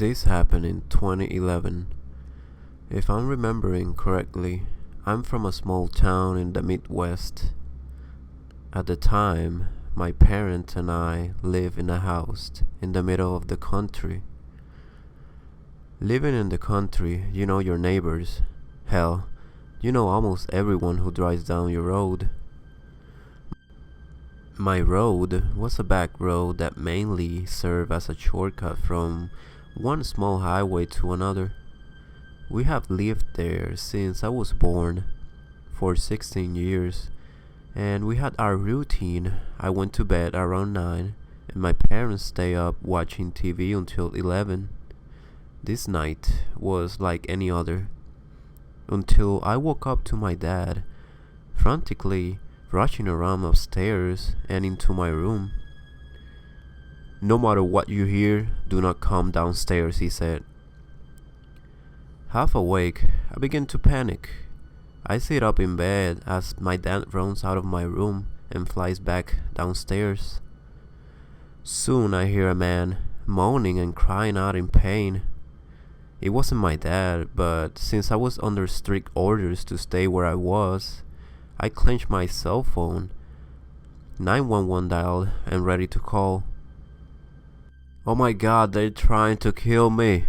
This happened in 2011. If I'm remembering correctly, I'm from a small town in the Midwest. At the time, my parents and I live in a house in the middle of the country. Living in the country, you know your neighbors. Hell, you know almost everyone who drives down your road. My road was a back road that mainly served as a shortcut from one small highway to another. We have lived there since I was born, for 16 years, and we had our routine. I went to bed around 9, and my parents stay up watching TV until 11. This night was like any other, until I woke up to my dad, frantically rushing around upstairs and into my room. "No matter what you hear, do not come downstairs," he said. Half awake, I begin to panic. I sit up in bed as my dad runs out of my room and flies back downstairs. Soon I hear a man moaning and crying out in pain. It wasn't my dad, but since I was under strict orders to stay where I was, I clenched my cell phone. 911 dialed and ready to call. "Oh my God, they're trying to kill me."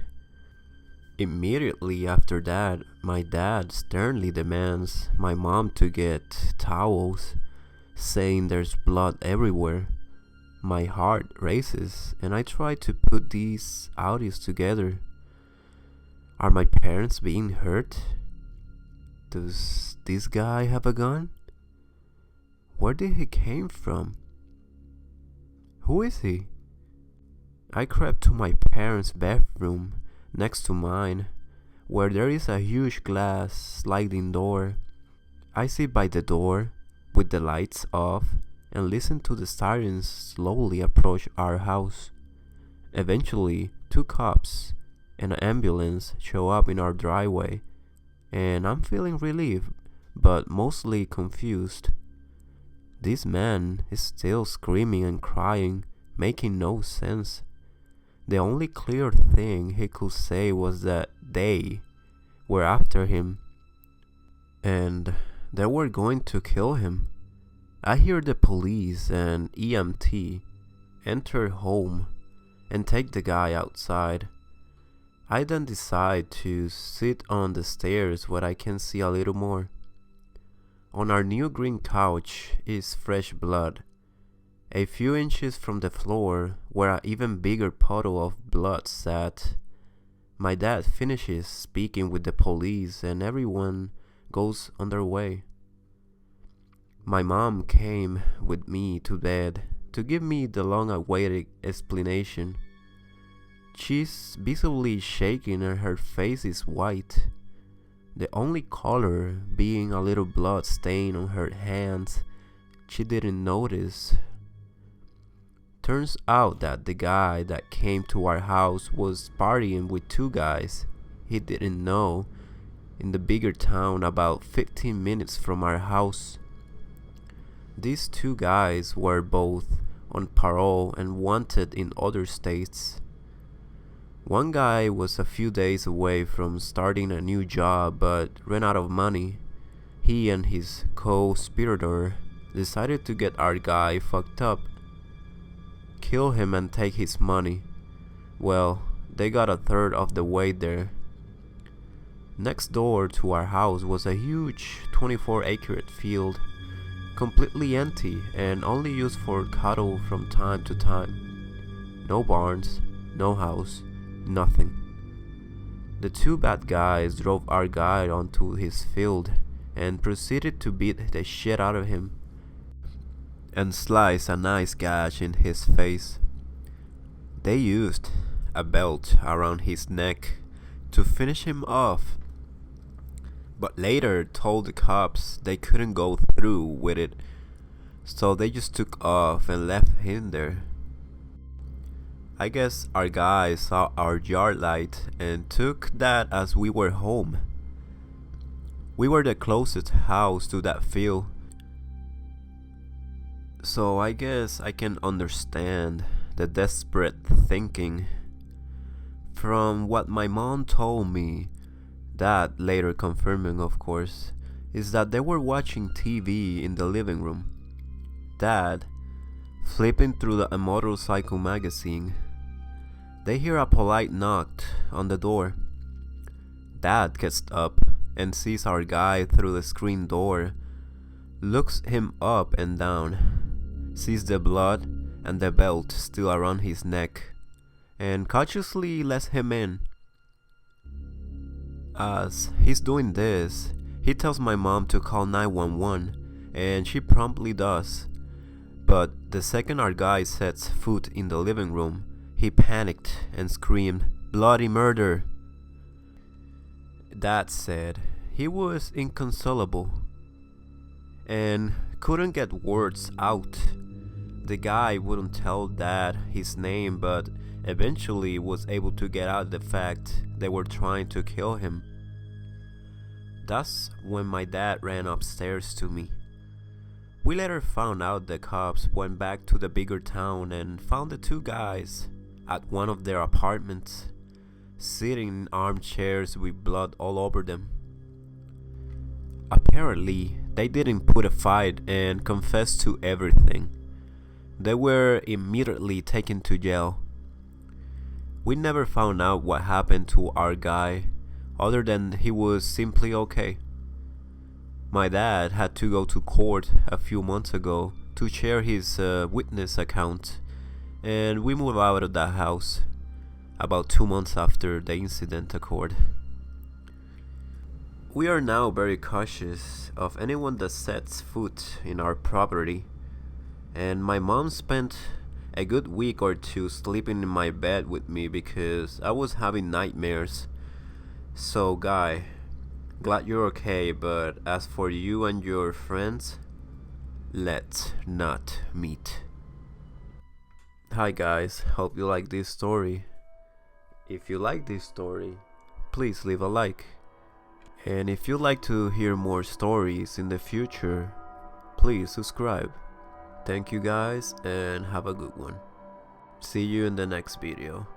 Immediately after that, my dad sternly demands my mom to get towels, saying there's blood everywhere. My heart races, and I try to put these audios together. Are my parents being hurt? Does this guy have a gun? Where did he came from? Who is he? I crept to my parents' bedroom next to mine, where there is a huge glass sliding door. I sit by the door with the lights off and listen to the sirens slowly approach our house. Eventually, two cops and an ambulance show up in our driveway, and I'm feeling relieved, but mostly confused. This man is still screaming and crying, making no sense. The only clear thing he could say was that they were after him, and they were going to kill him. I hear the police and EMT enter home and take the guy outside. I then decide to sit on the stairs where I can see a little more. On our new green couch is fresh blood. A few inches from the floor, where an even bigger puddle of blood sat. My dad finishes speaking with the police and everyone goes on their way. My mom came with me to bed to give me the long-awaited explanation. She's visibly shaking and her face is white, the only color being a little blood stain on her hands she didn't notice. Turns out that the guy that came to our house was partying with two guys he didn't know in the bigger town about 15 minutes from our house. These two guys were both on parole and wanted in other states. One guy was a few days away from starting a new job but ran out of money. He and his co-conspirator decided to get our guy fucked up, kill him and take his money. Well, they got a third of the way there. Next door to our house was a huge 24-acre field, completely empty and only used for cattle from time to time. No barns, no house, nothing. The two bad guys drove our guy onto his field and proceeded to beat the shit out of him and slice a nice gash in his face. They used a belt around his neck to finish him off, but later told the cops they couldn't go through with it, so they just took off and left him there. I guess our guy saw our yard light and took that as we were home. We were the closest house to that field, so I guess I can understand the desperate thinking. From what my mom told me, Dad later confirming of course, is that they were watching TV in the living room. Dad flipping through a motorcycle magazine. They hear a polite knock on the door. Dad gets up and sees our guy through the screen door, looks him up and down, sees the blood and the belt still around his neck, and cautiously lets him in. As he's doing this, he tells my mom to call 911, and she promptly does. But the second our guy sets foot in the living room, he panicked and screamed, "Bloody murder!" Dad said he was inconsolable and couldn't get words out. The guy wouldn't tell Dad his name, but eventually was able to get out the fact they were trying to kill him. That's when my dad ran upstairs to me. We later found out the cops went back to the bigger town and found the two guys at one of their apartments, sitting in armchairs with blood all over them. Apparently, they didn't put a fight and confessed to everything. They were immediately taken to jail. We never found out what happened to our guy, other than he was simply okay. My dad had to go to court a few months ago to share his witness account, and we moved out of that house about 2 months after the incident occurred. We are now very cautious of anyone that sets foot in our property, and my mom spent a good week or two sleeping in my bed with me because I was having nightmares. So, Guy, glad you're okay, but as for you and your friends, let's not meet. Hi guys, hope you like this story. If you like this story, please leave a like. And if you'd like to hear more stories in the future, please subscribe. Thank you guys and have a good one. See you in the next video.